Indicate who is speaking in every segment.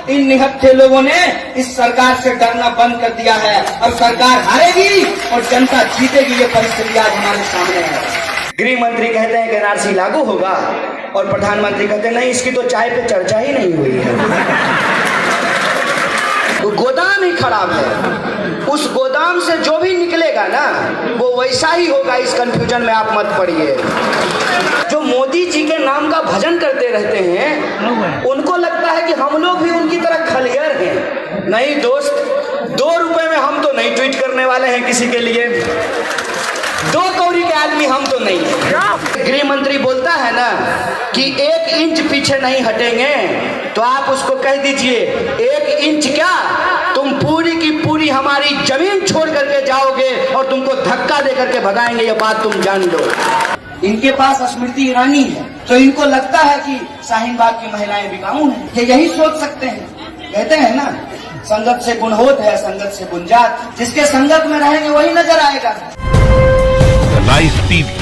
Speaker 1: इन निहत्थे लोगों ने इस सरकार से डरना बंद कर दिया है और सरकार हारेगी और जनता जीतेगी। ये परिस्थिति आज हमारे सामने है। गृह मंत्री कहते हैं कि एनआरसी लागू होगा और प्रधानमंत्री कहते हैं नहीं, इसकी तो चाय पे चर्चा ही नहीं हुई है। तो गोदाम ही खराब है। उस गोदाम से जो भी निकलेगा ना वो वैसा ही होगा। इस कंफ्यूजन में आप मत पड़िए। जो मोदी जी के नाम का भजन करते रहते हैं उनको लगता है कि हम लोग भी उनकी तरह खलियर हैं। नहीं दोस्त, 2 रुपए में हम तो नहीं ट्वीट करने वाले हैं किसी के लिए। 2 कौड़ी के आदमी हम तो नहीं है। गृह मंत्री बोलता है ना कि 1 इंच पीछे नहीं हटेंगे, तो आप उसको कह दीजिए 1 इंच क्या, तुम पूरी की पूरी हमारी जमीन छोड़ करके जाओगे और तुमको धक्का दे करके भगाएंगे। ये बात तुम जान लो। इनके पास स्मृति ईरानी है तो इनको लगता है कि शाहीन बाग की महिलाएं बिकाऊ हैं। ये यही सोच सकते हैं। कहते हैं ना, संगत से गुण होत है, संगत से गुण जात। जिसके संगत में रहेंगे वही नजर आएगा।
Speaker 2: लाइव टीवी,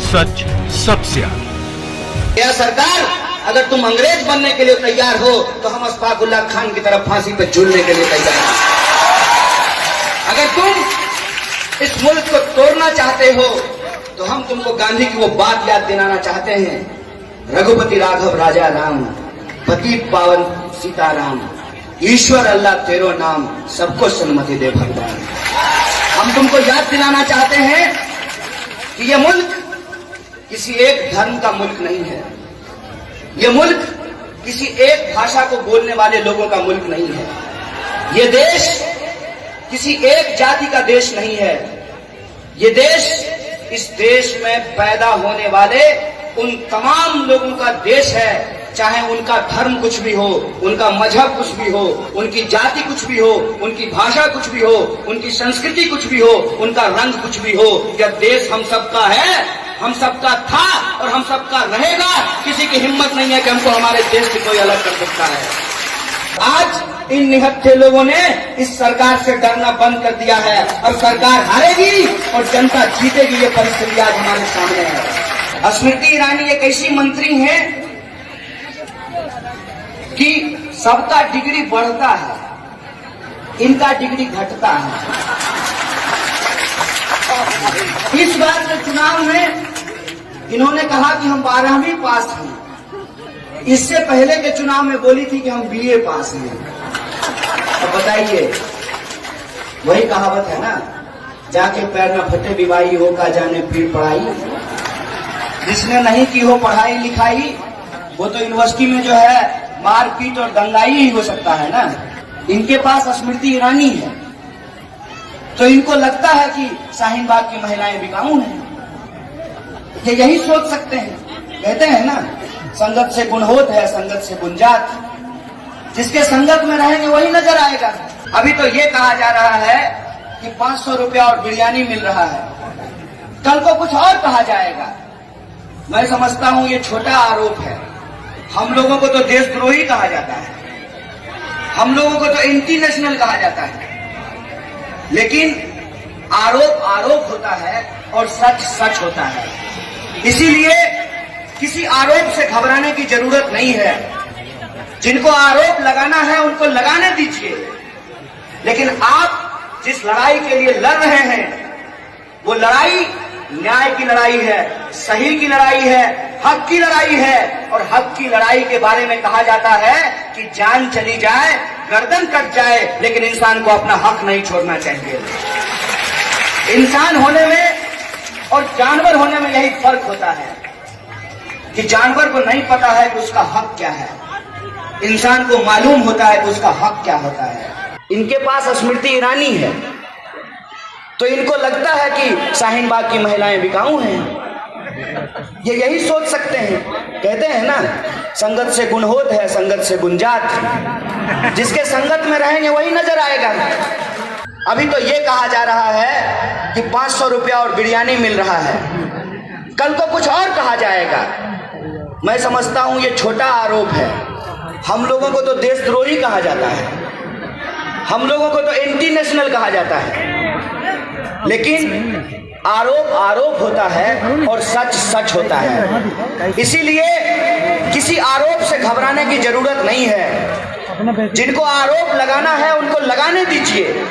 Speaker 2: सच सबसे आगे।
Speaker 1: यह सरकार, अगर तुम अंग्रेज बनने के लिए तैयार हो तो हम अशफाकुल्ला खान की तरफ फांसी पर झूलने के लिए तैयार हैं। अगर तुम इस मुल्क को तोड़ना चाहते हो तो हम तुमको गांधी की वो बात याद दिलाना चाहते हैं, रघुपति राघव राजा राम, पतित पावन सीताराम, ईश्वर अल्लाह तेरो नाम, सबको सन्मति दे भगवान। हम तुमको याद दिलाना चाहते हैं कि ये मुल्क किसी एक धर्म का मुल्क नहीं है। ये मुल्क किसी एक भाषा को बोलने वाले लोगों का मुल्क नहीं है। ये देश किसी एक जाति का देश नहीं है। ये देश, इस देश में पैदा होने वाले उन तमाम लोगों का देश है, चाहे उनका धर्म कुछ भी हो, उनका मजहब कुछ भी हो, उनकी जाति कुछ भी हो, उनकी भाषा कुछ भी हो, उनकी संस्कृति कुछ भी हो, उनका रंग कुछ भी हो। यह देश हम सबका है, हम सबका था और हम सबका रहेगा। किसी की हिम्मत नहीं है कि हमको हमारे देश से कोई अलग कर सकता है। आज इन निहत्थे लोगों ने इस सरकार से डरना बंद कर दिया है और सरकार हारेगी और जनता जीतेगी। ये परिस्थिति आज हमारे सामने है। स्मृति ईरानी एक ऐसी मंत्री हैं कि सबका डिग्री बढ़ता है, इनका डिग्री घटता है। इस बार के चुनाव में इन्होंने कहा कि हम 12वीं पास हैं। इससे पहले के चुनाव में बोली थी कि हम बीए पास हैं। अब बताइए, वही कहावत है ना, जाके पैर न फटे बीमारी हो का जाने फिर पढ़ाई। जिसने नहीं की हो पढ़ाई लिखाई वो तो यूनिवर्सिटी में जो है मारपीट और दंगाई ही हो सकता है ना। इनके पास स्मृति ईरानी है तो इनको लगता है कि शाहीन बाग की महिलाएं बिकाऊ हैं। ये यही सोच सकते हैं। कहते हैं ना, संगत से गुण होत है, संगत से गुण जात। जिसके संगत में रहेंगे वही नजर आएगा। अभी तो ये कहा जा रहा है कि 500 रुपया और बिरयानी मिल रहा है, कल को कुछ और कहा जाएगा। मैं समझता हूं ये छोटा आरोप है। हम लोगों को तो देशद्रोही कहा जाता है, हम लोगों को तो एंटी नेशनल कहा जाता है, लेकिन आरोप आरोप होता है और सच सच होता है। इसीलिए किसी आरोप से घबराने की जरूरत नहीं है। जिनको आरोप लगाना है उनको लगाने दीजिए, लेकिन आप जिस लड़ाई के लिए लड़ रहे हैं वो लड़ाई न्याय की लड़ाई है, सही की लड़ाई है, हक की लड़ाई है। और हक की लड़ाई के बारे में कहा जाता है कि जान चली जाए, गर्दन कट जाए, लेकिन इंसान को अपना हक नहीं छोड़ना चाहिए। इंसान होने में और जानवर होने में यही फर्क होता है कि जानवर को नहीं पता है कि उसका हक क्या है, इंसान को मालूम होता है कि उसका हक क्या होता है। इनके पास स्मृति ईरानी है तो इनको लगता है कि शाहीन बाग की महिलाएं बिकाऊ हैं। ये यही सोच सकते हैं। कहते हैं ना, संगत से गुण होत है, संगत से गुण जात। जिसके संगत में रहेंगे वही नजर आएगा। अभी तो ये कहा जा रहा है कि 500 रुपया और बिरयानी मिल रहा है, कल को कुछ और कहा जाएगा। मैं समझता हूं ये छोटा आरोप है। हम लोगों को तो देशद्रोही कहा जाता है, हम लोगों को तो एंटी नेशनल कहा जाता है, लेकिन आरोप आरोप होता है और सच सच होता है। इसीलिए किसी आरोप से घबराने की जरूरत नहीं है। जिनको आरोप लगाना है उनको लगाने दीजिए,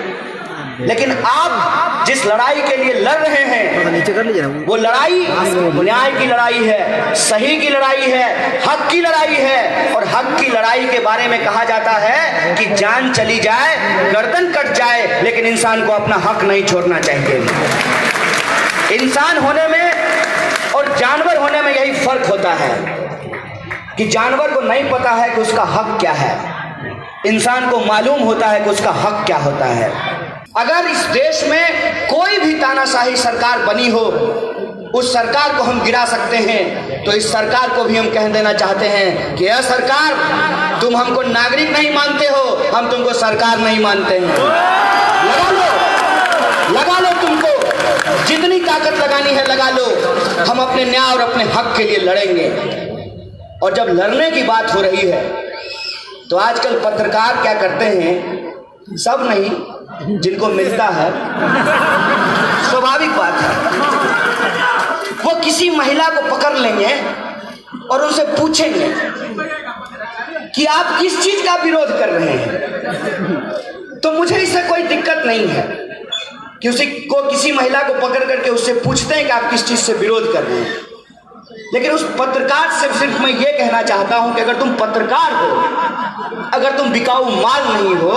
Speaker 1: लेकिन आप जिस लड़ाई के लिए लड़ रहे हैं वो लड़ाई न्याय की लड़ाई है, सही की लड़ाई है, हक की लड़ाई है। और हक की लड़ाई के बारे में कहा जाता है कि जान चली जाए, गर्दन कट जाए, लेकिन इंसान को अपना हक नहीं छोड़ना चाहिए। इंसान होने में और जानवर होने में यही फर्क होता है कि जानवर को नहीं पता है कि उसका हक क्या है, इंसान को मालूम होता है कि उसका हक क्या होता है। अगर इस देश में कोई भी तानाशाही सरकार बनी हो, उस सरकार को हम गिरा सकते हैं, तो इस सरकार को भी हम कह देना चाहते हैं कि यह सरकार, तुम हमको नागरिक नहीं मानते हो, हम तुमको सरकार नहीं मानते हैं। लगा लो तुमको जितनी ताकत लगानी है लगा लो, हम अपने न्याय और अपने हक के लिए लड़ेंगे। और जब लड़ने की बात हो रही है तो आजकल पत्रकार क्या करते हैं, सब नहीं, जिनको मिलता है, स्वाभाविक बात है, वो किसी महिला को पकड़ लेंगे और उनसे पूछेंगे कि आप किस चीज का विरोध कर रहे हैं। तो मुझे इससे कोई दिक्कत नहीं है कि किसी महिला को पकड़ करके उससे पूछते हैं कि आप किस चीज से विरोध कर रहे हैं, लेकिन उस पत्रकार से सिर्फ मैं ये कहना चाहता हूं कि अगर तुम पत्रकार हो, अगर तुम बिकाऊ माल नहीं हो,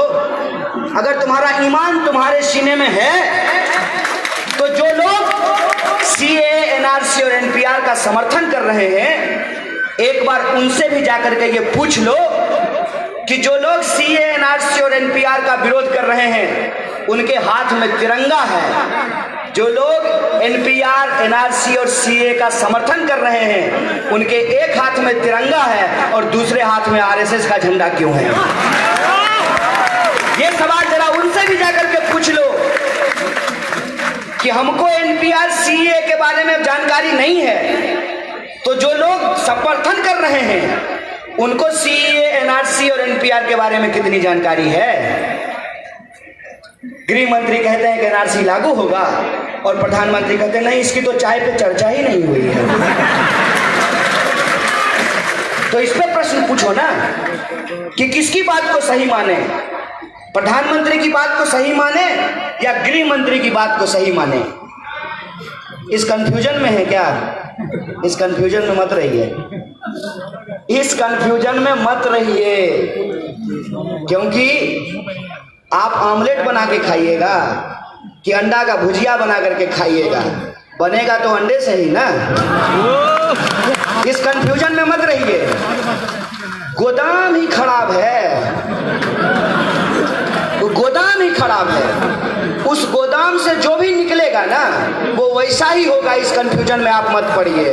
Speaker 1: अगर तुम्हारा ईमान तुम्हारे सीने में है, तो जो लोग सीए, एनआरसी और एनपीआर का समर्थन कर रहे हैं, एक बार उनसे भी जाकर के ये पूछ लो कि जो लोग सीए, एनआरसी और एनपीआर का विरोध कर रहे हैं, उनके हाथ में तिरंगा है। जो लोग एनपीआर, एनआरसी और सीए का समर्थन कर रहे हैं, उनके एक हाथ में तिरंगा है और दूसरे हाथ में आरएसएस का झंडा क्यों है? ये सवाल जरा उनसे भी जाकर के पूछ लो कि हमको एनपीआर, सीए के बारे में जानकारी नहीं है, तो जो लोग समर्थन कर रहे हैं उनको सीए, एनआरसी और एनपीआर के बारे में कितनी जानकारी है? गृह मंत्री कहते हैं कि एनआरसी लागू होगा और प्रधानमंत्री कहते हैं नहीं, इसकी तो चाय पे चर्चा ही नहीं हुई है। तो इस पे प्रश्न पूछो ना कि किसकी बात को सही माने, प्रधानमंत्री की बात को सही माने या गृह मंत्री की बात को सही माने? इस कंफ्यूजन में है क्या? इस कंफ्यूजन में मत रहिए, इस कंफ्यूजन में मत रहिए, क्योंकि आप आमलेट बना के खाइएगा कि अंडा का भुजिया बना करके खाइएगा, बनेगा तो अंडे से ही ना। इस कंफ्यूजन में मत रहिए। गोदाम ही खराब है, गोदाम ही खराब है, उस गोदाम से जो भी निकलेगा ना वो वैसा ही होगा। इस कंफ्यूजन में आप मत पड़िए।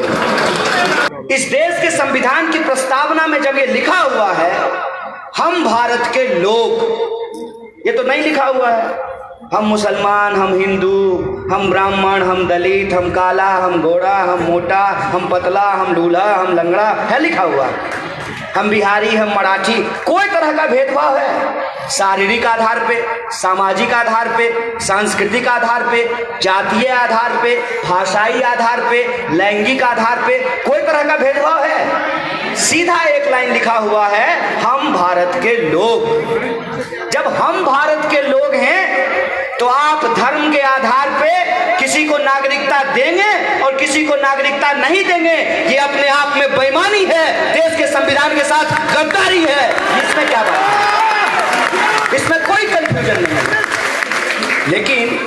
Speaker 1: इस देश के संविधान की प्रस्तावना में जब ये लिखा हुआ है हम भारत के लोग, ये तो नहीं लिखा हुआ है हम मुसलमान, हम हिंदू, हम ब्राह्मण, हम दलित, हम काला, हम गोरा, हम मोटा, हम पतला, हम लूला, हम लंगड़ा, है लिखा हुआ। हम बिहारी, हम मराठी, कोई तरह का भेदभाव है शारीरिक आधार पे, सामाजिक आधार पे, सांस्कृतिक आधार पे, जातीय आधार पे, भाषाई आधार पे, लैंगिक आधार पे, कोई तरह का भेदभाव है? सीधा एक लाइन लिखा हुआ है हम भारत के लोग। जब हम भारत के लोग हैं तो आप धर्म के आधार पे किसी को नागरिकता देंगे और किसी को नागरिकता नहीं देंगे, ये अपने आप में बेईमानी है, देश के संविधान के साथ गद्दारी है। इसमें क्या बात है? इसमें कोई कंफ्यूजन नहीं है। लेकिन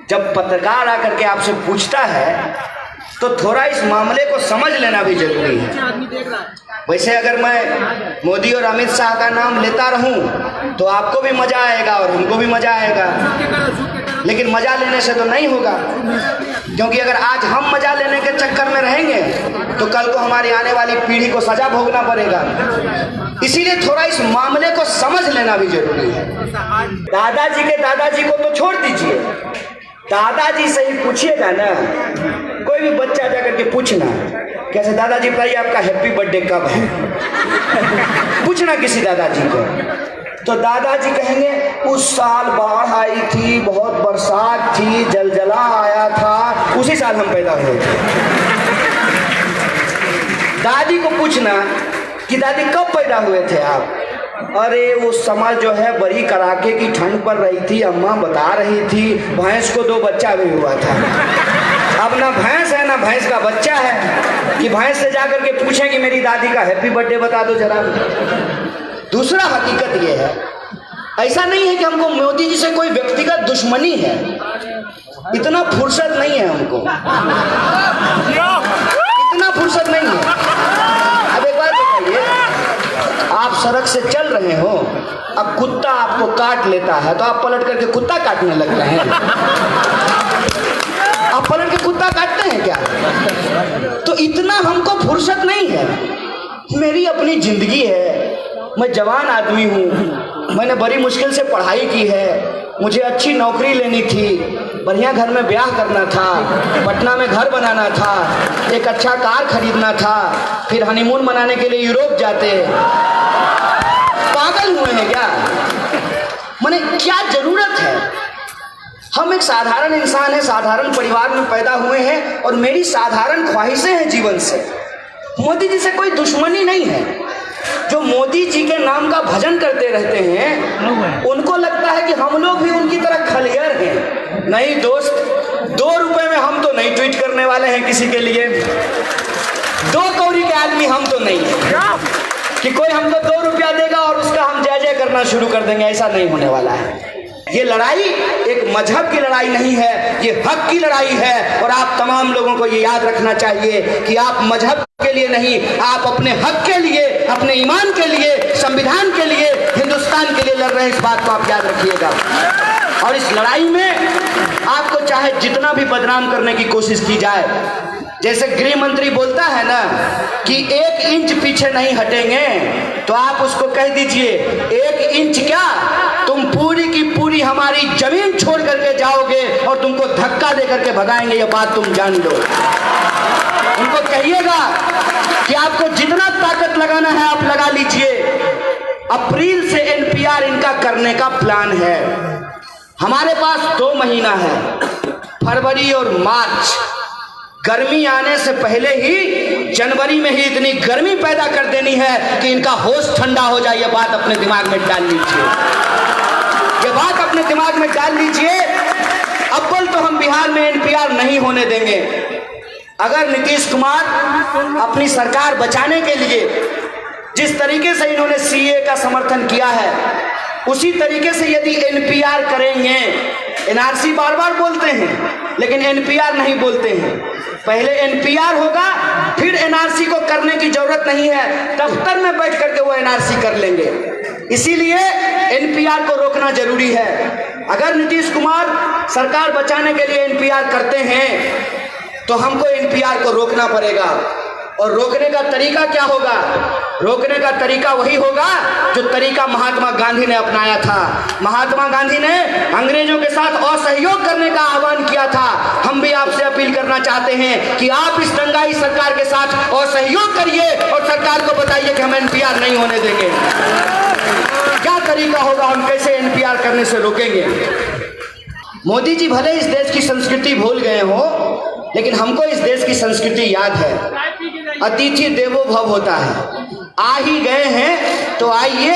Speaker 1: जब पत्रकार आकर के आपसे पूछता है तो थोड़ा इस मामले को समझ लेना भी जरूरी है। वैसे अगर मैं मोदी और अमित शाह का नाम लेता रहूं तो आपको भी मजा आएगा और हमको भी मजा आएगा, लेकिन मजा लेने से तो नहीं होगा, क्योंकि अगर आज हम मजा लेने के चक्कर में रहेंगे तो कल को हमारी आने वाली पीढ़ी को सजा भोगना पड़ेगा। इसीलिए थोड़ा इस मामले को समझ लेना भी जरूरी है। दादाजी के दादाजी को तो छोड़ दीजिए, दादाजी से ही पूछिएगा ना, कोई भी बच्चा जाकर के पूछना कैसे दादाजी बताइए आपका हैप्पी बर्थडे कब है, पूछना किसी दादाजी को, तो दादाजी कहेंगे उस साल बाढ़ आई थी, बहुत बरसात थी, जलजला आया था, उसी साल हम पैदा हुए थे। दादी को पूछना कि दादी कब पैदा हुए थे आप, अरे वो समय जो है बड़ी कड़ाके की ठंड पड़ रही थी, अम्मा बता रही थी भैंस को 2 बच्चा भी हुआ था। अब ना भैंस है ना भैंस का बच्चा है कि भैंस से जाकर के पूछें कि मेरी दादी का हैप्पी बर्थडे बता दो जरा। दूसरा हकीकत ये है, ऐसा नहीं है कि हमको मोदी जी से कोई व्यक्तिगत दुश्मनी है, इतना फुर्सत नहीं है हमको, इतना फुर्सत नहीं है। अब एक बात बताइए, आप सड़क से चल रहे हो, अब कुत्ता आपको काट लेता है तो आप पलट करके कुत्ता काटने लगते हैं? आप पलट के कुत्ता काटते हैं क्या? तो इतना हमको फुर्सत नहीं है। मेरी अपनी जिंदगी है, मैं जवान आदमी हूँ, मैंने बड़ी मुश्किल से पढ़ाई की है, मुझे अच्छी नौकरी लेनी थी, बढ़िया घर में ब्याह करना था, पटना में घर बनाना था, एक अच्छा कार खरीदना था, फिर हनीमून मनाने के लिए यूरोप जाते। पागल हुए हैं क्या? माने क्या जरूरत है? हम एक साधारण इंसान है, साधारण परिवार में पैदा हुए हैं और मेरी साधारण ख्वाहिशें हैं जीवन से। मोदी जी से कोई दुश्मनी नहीं है। जो मोदी जी के नाम का भजन करते रहते हैं उनको लगता है कि हम लोग भी उनकी तरह खलियर हैं। नहीं दोस्त, 2 रुपए में हम तो नहीं ट्वीट करने वाले हैं किसी के लिए। 2 कौड़ी के आदमी हम तो नहीं है कि कोई हमको 2 रुपया देगा और उसका हम जय जय करना शुरू कर देंगे, ऐसा नहीं होने वाला है। ये लड़ाई एक मजहब की लड़ाई नहीं है, ये हक की लड़ाई है। और आप तमाम लोगों को ये याद रखना चाहिए कि आप मजहब के लिए नहीं, आप अपने हक के लिए, अपने ईमान के लिए, संविधान के लिए, हिंदुस्तान के लिए लड़ रहे हैं। इस बात को आप याद रखिएगा। और इस लड़ाई में आपको चाहे जितना भी बदनाम करने की कोशिश की जाए, जैसे गृह मंत्री बोलता है ना कि 1 इंच पीछे नहीं हटेंगे, तो आप उसको कह दीजिए 1 इंच क्या, तुम पूरी की पूरी हमारी जमीन छोड़ करके जाओगे और तुमको धक्का दे करके भगाएंगे, ये बात तुम जान लो। उनको कहिएगा कि आपको जितना ताकत लगाना है आप लगा लीजिए। अप्रैल से एनपीआर इनका करने का प्लान है। हमारे पास 2 महीना है, फरवरी और मार्च। गर्मी आने से पहले ही जनवरी में ही इतनी गर्मी पैदा कर देनी है कि इनका होश ठंडा हो जाए। ये बात अपने दिमाग में डाल लीजिए, ये बात अपने दिमाग में डाल लीजिए। अव्वल तो हम बिहार में एनपीआर नहीं होने देंगे। अगर नीतीश कुमार अपनी सरकार बचाने के लिए जिस तरीके से इन्होंने सीए का समर्थन किया है, उसी तरीके से यदि एनपीआर करेंगे, एनआरसी बार बार बोलते हैं लेकिन एनपीआर नहीं बोलते हैं। पहले एनपीआर होगा, फिर एनआरसी को करने की जरूरत नहीं है, दफ्तर में बैठ करके वो एनआरसी कर लेंगे। इसीलिए एनपीआर को रोकना जरूरी है। अगर नीतीश कुमार सरकार बचाने के लिए एनपीआर करते हैं तो हमको एनपीआर को रोकना पड़ेगा। और रोकने का तरीका क्या होगा? रोकने का तरीका वही होगा जो तरीका महात्मा गांधी ने अपनाया था। महात्मा गांधी ने अंग्रेजों के साथ असहयोग करने का आह्वान किया था। हम भी आपसे अपील करना चाहते हैं कि आप इस दंगाई सरकार के साथ असहयोग करिए और सरकार को बताइए कि हम एनपीआर नहीं होने देंगे। क्या तरीका होगा, हम कैसे एनपीआर करने से रोकेंगे? मोदी जी भले इस देश की संस्कृति भूल गए हो, लेकिन हमको इस देश की संस्कृति याद है। अतिथि देवो भव होता है। आ ही गए हैं तो आइए,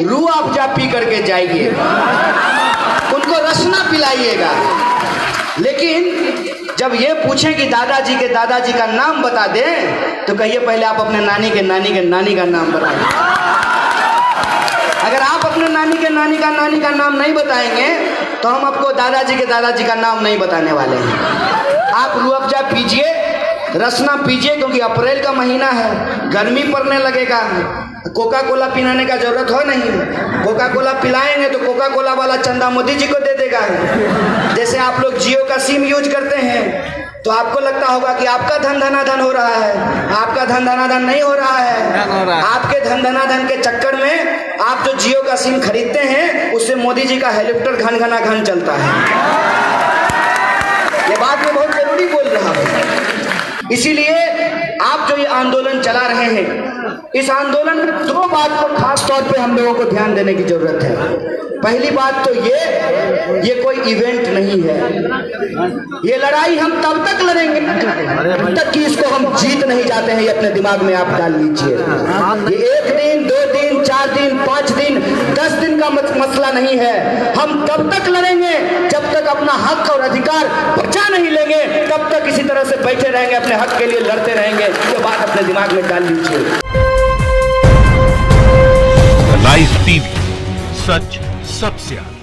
Speaker 1: रूह अफ़ज़ा पी करके जाइए, उनको रसना पिलाइएगा। लेकिन जब ये पूछें कि दादाजी के दादाजी का नाम बता दें तो कहिए पहले आप अपने नानी के नानी का नाम बताइए। अगर आप अपने नानी के नानी का नाम नहीं बताएंगे तो हम आपको दादाजी के दादाजी का नाम नहीं बताने वाले हैं। आप रूह अफ़ज़ा पीजिए, रसना पीजिए, क्योंकि अप्रैल का महीना है, गर्मी पड़ने लगेगा। कोका कोला पिलाने का जरूरत हो नहीं। कोका कोला पिलाएंगे तो कोका कोला वाला चंदा मोदी जी को दे देगा। जैसे आप लोग जियो का सिम यूज करते हैं तो आपको लगता होगा कि आपका धन धनाधन हो रहा है। आपका धन धनाधन नहीं हो रहा है। आपके धन धनाधन के चक्कर में आप जो जियो का सिम खरीदते हैं उससे मोदी जी का हेलीकॉप्टर घन घना घन चलता है। ये बात मैं बहुत जरूरी बोल रहा हूँ। इसीलिए आप जो ये आंदोलन चला रहे हैं, इस आंदोलन में 2 बात को खास तौर पे हम लोगों को ध्यान देने की जरूरत है। पहली बात तो ये कोई इवेंट नहीं है। ये लड़ाई हम तब तक लड़ेंगे जब तक कि इसको हम जीत नहीं जाते हैं। ये अपने दिमाग में आप डाल लीजिए। ये 1 दिन, 2 दिन, 4 दिन, 5 दिन तक मसला नहीं है। हम तब तक लड़ेंगे जब तक अपना हक और अधिकार बचा नहीं लेंगे, तब तक इसी तरह से बैठे रहेंगे, अपने हक के लिए लड़ते रहेंगे। ये बात अपने दिमाग में डाल लीजिए।
Speaker 2: लाइव टीवी, सच सबसे आगे।